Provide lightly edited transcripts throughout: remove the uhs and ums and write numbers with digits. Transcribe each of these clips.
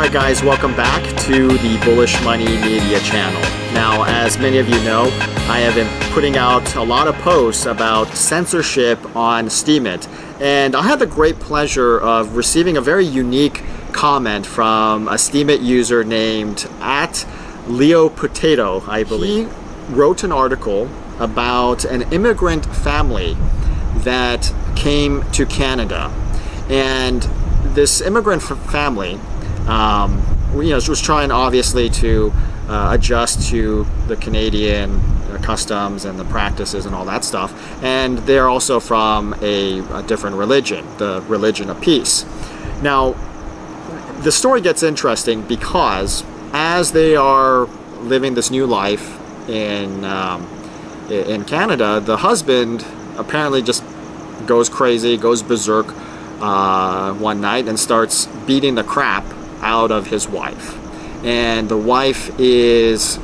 Hi guys, welcome back to the Bullish Money Media channel. Now, as many of you know, I have been putting out a lot of posts about censorship on Steemit, and I had the great pleasure of receiving a very unique comment from a Steemit user named @LeoPotato, I believe. He wrote an article about an immigrant family that came to Canada, and this immigrant family was trying obviously to adjust to the Canadian customs and the practices and all that stuff, and they're also from a different religion, the religion of peace. Now, the story gets interesting because as they are living this new life in Canada, the husband apparently just goes crazy, goes berserk one night and starts beating the crap out of his wife. And the wife is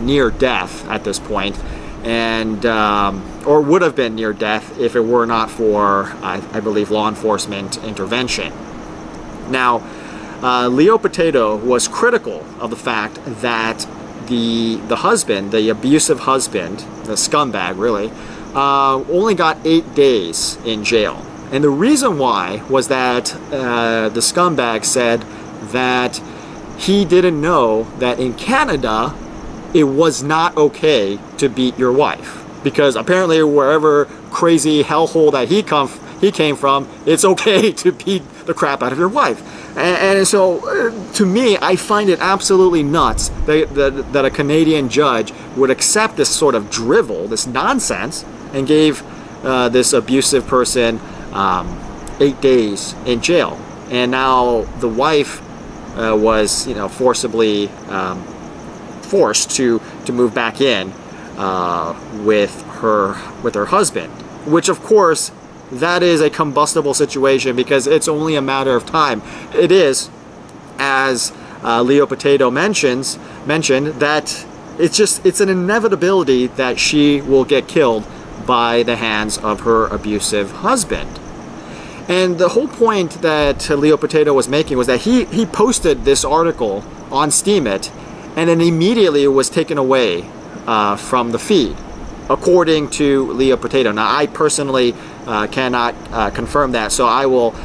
near death at this point, and or would have been near death if it were not for, I believe, law enforcement intervention. Now, LeoPotato was critical of the fact that the husband, the abusive husband, the scumbag really, only got 8 days in jail. And the reason why was that the scumbag said that he didn't know that in Canada it was not okay to beat your wife, because apparently wherever crazy hellhole that he came from, it's okay to beat the crap out of your wife. And so to me, I find it absolutely nuts that a Canadian judge would accept this sort of drivel, this nonsense, and gave this abusive person 8 days in jail. And now the wife was, forcibly forced to move back in with her husband, which of course that is a combustible situation, because it's only a matter of time. It is, as LeoPotato mentioned, that it's an inevitability that she will get killed by the hands of her abusive husband. And the whole point that LeoPotato was making was that he posted this article on Steemit, and then immediately it was taken away from the feed, according to LeoPotato. Now, I personally cannot confirm that, so I will,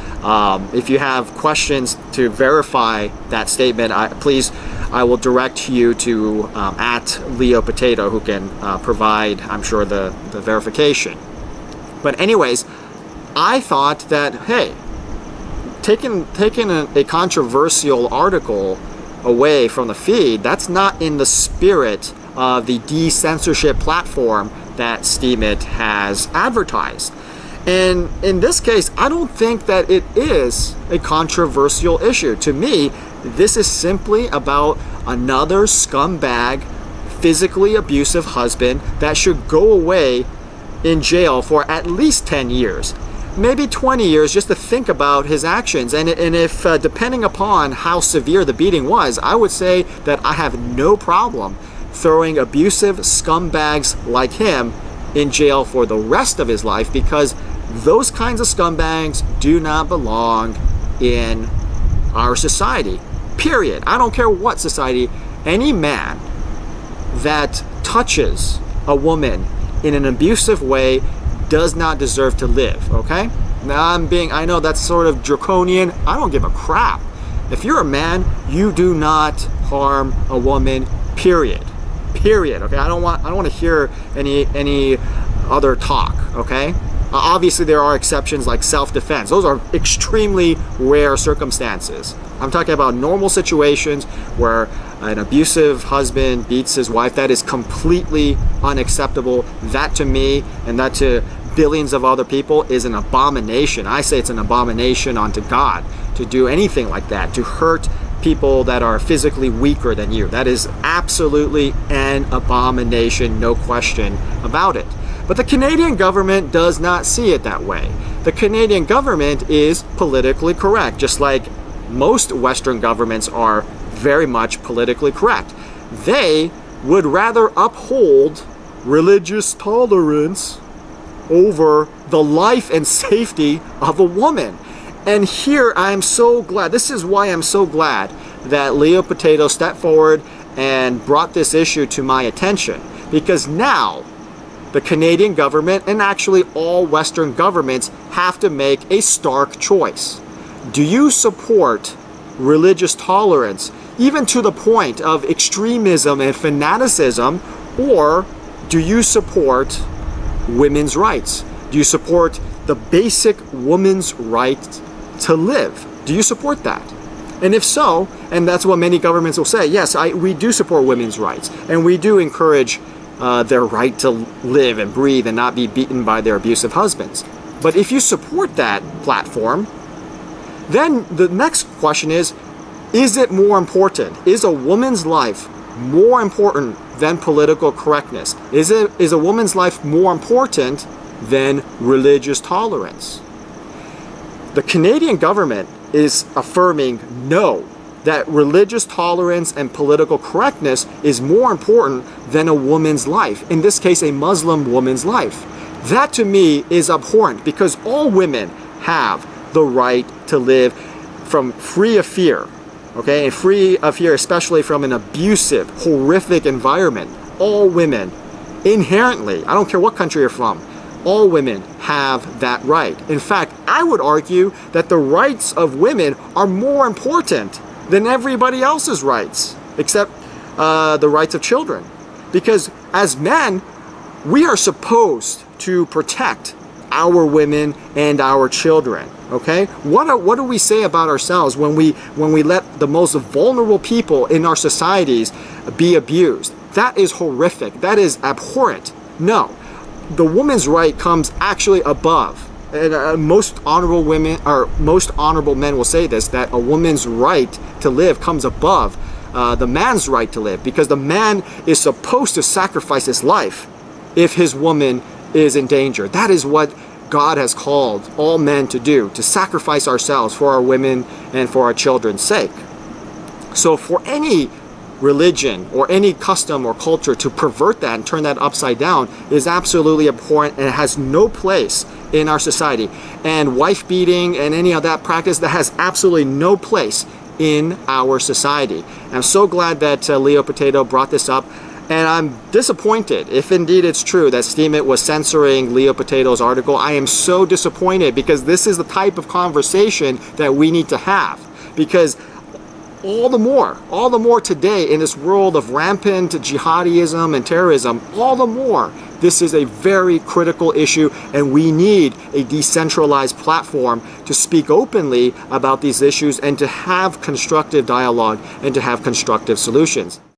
if you have questions to verify that statement, I will direct you to @LeoPotato, who can provide, I'm sure, the verification. But anyways, I thought that, hey, taking a controversial article away from the feed, that's not in the spirit of the decensorship platform that Steemit has advertised. And in this case, I don't think that it is a controversial issue. To me, this is simply about another scumbag, physically abusive husband that should go away in jail for at least 10 years. Maybe 20 years, just to think about his actions. And if, depending upon how severe the beating was, I would say that I have no problem throwing abusive scumbags like him in jail for the rest of his life, because those kinds of scumbags do not belong in our society, period. I don't care what society. Any man that touches a woman in an abusive way does not deserve to live, okay? Now I know that's sort of draconian. I don't give a crap. If you're a man, you do not harm a woman, period. Period, okay? I don't want to hear any other talk, okay? Obviously there are exceptions like self-defense. Those are extremely rare circumstances. I'm talking about normal situations where an abusive husband beats his wife. That is completely unacceptable. That to me, and that to billions of other people, is an abomination. I say it's an abomination unto God to do anything like that, to hurt people that are physically weaker than you. That is absolutely an abomination, no question about it. But the Canadian government does not see it that way. The Canadian government is politically correct, just like most Western governments are very much politically correct. They would rather uphold religious tolerance over the life and safety of a woman. And here I am so glad, this is why I'm so glad that Leo Potato stepped forward and brought this issue to my attention, because now the Canadian government and actually all Western governments have to make a stark choice. Do you support religious tolerance, even to the point of extremism and fanaticism, or do you support women's rights? Do you support the basic woman's right to live? Do you support that? And if so, and that's what many governments will say, yes, we do support women's rights, and we do encourage their right to live and breathe and not be beaten by their abusive husbands. But if you support that platform, then the next question is it more important? Is a woman's life more important than political correctness? Is a woman's life more important than religious tolerance? The Canadian government is affirming no, that religious tolerance and political correctness is more important than a woman's life, in this case a Muslim woman's life. That to me is abhorrent, because all women have the right to live free of fear, okay, and free of fear especially from an abusive, horrific environment. All women inherently, I don't care what country you're from, all women have that right. In fact, I would argue that the rights of women are more important than everybody else's rights, except the rights of children. Because as men, we are supposed to protect our women and our children, okay? What do we say about ourselves when we let the most vulnerable people in our societies be abused? That is horrific. That is abhorrent. No. The woman's right comes actually above. And most honorable women, or most honorable men will say this, that a woman's right to live comes above the man's right to live, because the man is supposed to sacrifice his life if his woman is in danger. That is what God has called all men to do, to sacrifice ourselves for our women and for our children's sake. So for any religion or any custom or culture to pervert that and turn that upside down is absolutely abhorrent, and it has no place in our society. And wife beating and any of that practice, that has absolutely no place in our society. I'm so glad that Leo Potato brought this up, and I'm disappointed if indeed it's true that Steemit was censoring Leo Potato's article. I am so disappointed, because this is the type of conversation that we need to have, because all the more today in this world of rampant jihadism and terrorism, all the more this is a very critical issue, and we need a decentralized platform to speak openly about these issues and to have constructive dialogue and to have constructive solutions.